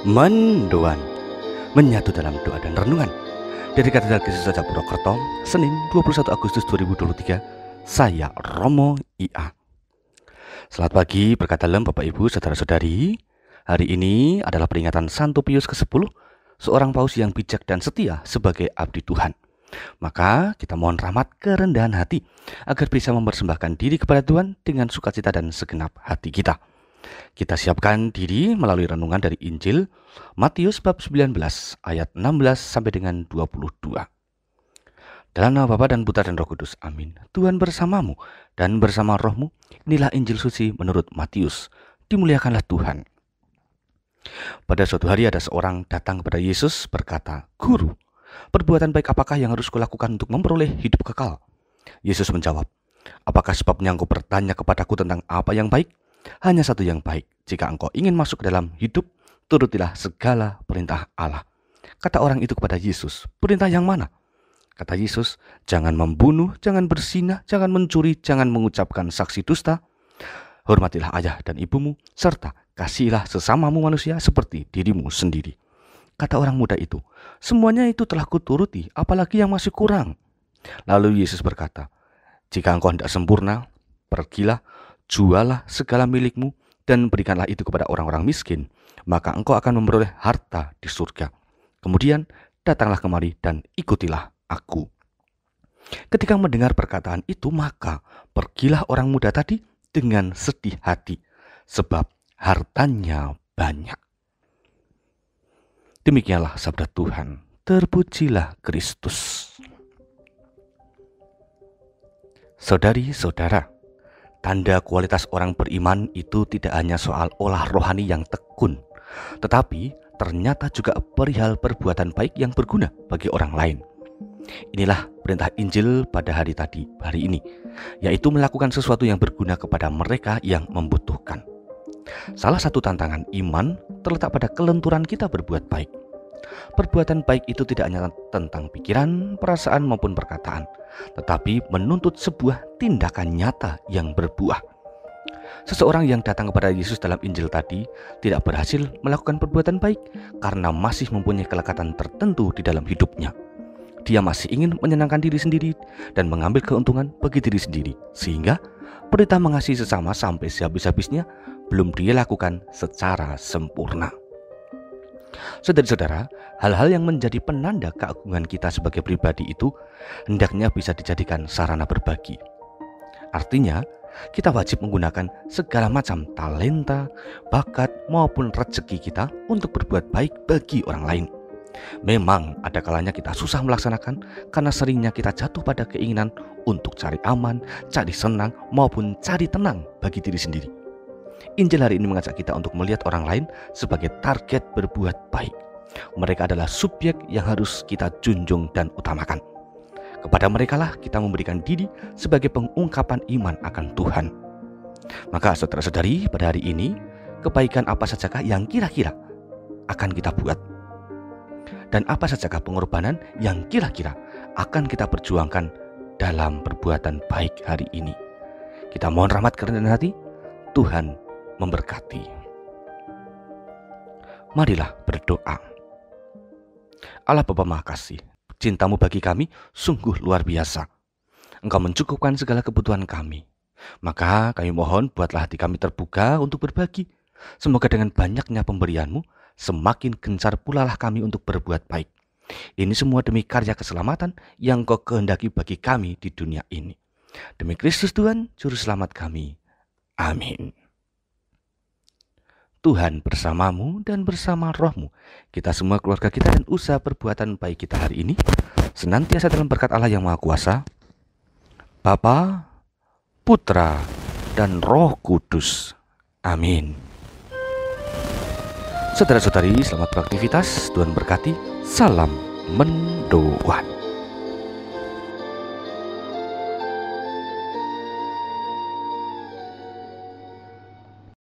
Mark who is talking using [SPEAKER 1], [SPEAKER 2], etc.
[SPEAKER 1] Mendoan, menyatu dalam doa dan renungan dari Katedral Kristus Raja Purwokerto, Senin 21 Agustus 2023. Saya Romo IA. Selamat pagi, berkat dalam Bapak Ibu, Saudara-saudari. Hari ini adalah peringatan Santo Pius ke-10, seorang paus yang bijak dan setia sebagai abdi Tuhan. Maka kita mohon rahmat kerendahan hati agar bisa mempersembahkan diri kepada Tuhan dengan sukacita dan segenap hati kita. Kita siapkan diri melalui renungan dari Injil Matius bab 19 ayat 16 sampai dengan 22. Dalam nama Bapa dan Putra dan Roh Kudus, amin. Tuhan bersamamu dan bersama rohmu. Inilah Injil suci menurut Matius. Dimuliakanlah Tuhan. Pada suatu hari ada seorang datang kepada Yesus berkata, "Guru, perbuatan baik apakah yang harus kulakukan untuk memperoleh hidup kekal?" Yesus menjawab, "Apakah sebabnya engkau bertanya kepadaku tentang apa yang baik? Hanya satu yang baik. Jika engkau ingin masuk ke dalam hidup, turutilah segala perintah Allah." Kata orang itu kepada Yesus, "Perintah yang mana?" Kata Yesus, "Jangan membunuh, jangan berzina, jangan mencuri, jangan mengucapkan saksi dusta. Hormatilah ayah dan ibumu, serta kasihilah sesamamu manusia seperti dirimu sendiri." Kata orang muda itu, "Semuanya itu telah kuturuti, apalagi yang masih kurang?" Lalu Yesus berkata, "Jika engkau hendak sempurna, pergilah, jualah segala milikmu dan berikanlah itu kepada orang-orang miskin, maka engkau akan memperoleh harta di surga. Kemudian datanglah kemari dan ikutilah aku." Ketika mendengar perkataan itu, maka pergilah orang muda tadi dengan sedih hati, sebab hartanya banyak. Demikianlah sabda Tuhan. Terpujilah Kristus. Saudari-saudara, tanda kualitas orang beriman itu tidak hanya soal olah rohani yang tekun, tetapi ternyata juga perihal perbuatan baik yang berguna bagi orang lain. Inilah perintah Injil pada hari ini, yaitu melakukan sesuatu yang berguna kepada mereka yang membutuhkan. Salah satu tantangan iman terletak pada kelenturan kita berbuat baik. Perbuatan baik itu tidak hanya tentang pikiran, perasaan maupun perkataan, tetapi menuntut sebuah tindakan nyata yang berbuah. Seseorang yang datang kepada Yesus dalam Injil tadi tidak berhasil melakukan perbuatan baik karena masih mempunyai kelekatan tertentu di dalam hidupnya. Dia masih ingin menyenangkan diri sendiri dan mengambil keuntungan bagi diri sendiri, sehingga perintah mengasihi sesama sampai sehabis-habisnya belum dia lakukan secara sempurna. Saudara-saudara, hal-hal yang menjadi penanda keagungan kita sebagai pribadi itu hendaknya bisa dijadikan sarana berbagi. Artinya, kita wajib menggunakan segala macam talenta, bakat maupun rezeki kita untuk berbuat baik bagi orang lain. Memang ada kalanya kita susah melaksanakan karena seringnya kita jatuh pada keinginan untuk cari aman, cari senang maupun cari tenang bagi diri sendiri. Injil hari ini mengajak kita untuk melihat orang lain sebagai target berbuat baik. Mereka adalah subjek yang harus kita junjung dan utamakan. Kepada mereka lah kita memberikan diri sebagai pengungkapan iman akan Tuhan. Maka saudara-saudari, pada hari ini, kebaikan apa sajakah yang kira-kira akan kita buat? Dan apa sajakah pengorbanan yang kira-kira akan kita perjuangkan dalam perbuatan baik hari ini? Kita mohon rahmat kerendahan hati, Tuhan memberkati. Marilah berdoa. Allah Bapa Maha Kasih, cintamu bagi kami sungguh luar biasa. Engkau mencukupkan segala kebutuhan kami. Maka kami mohon buatlah hati kami terbuka untuk berbagi. Semoga dengan banyaknya pemberianmu, semakin gencar pula lah kami untuk berbuat baik. Ini semua demi karya keselamatan yang Kau kehendaki bagi kami di dunia ini. Demi Kristus Tuhan, Juru Selamat kami. Amin. Tuhan bersamamu dan bersama rohmu. Kita semua, keluarga kita, dan usaha perbuatan baik kita hari ini senantiasa dalam berkat Allah yang Maha Kuasa, Bapa, Putra, dan Roh Kudus. Amin. Saudara-saudari, selamat beraktivitas. Tuhan berkati. Salam mendoan.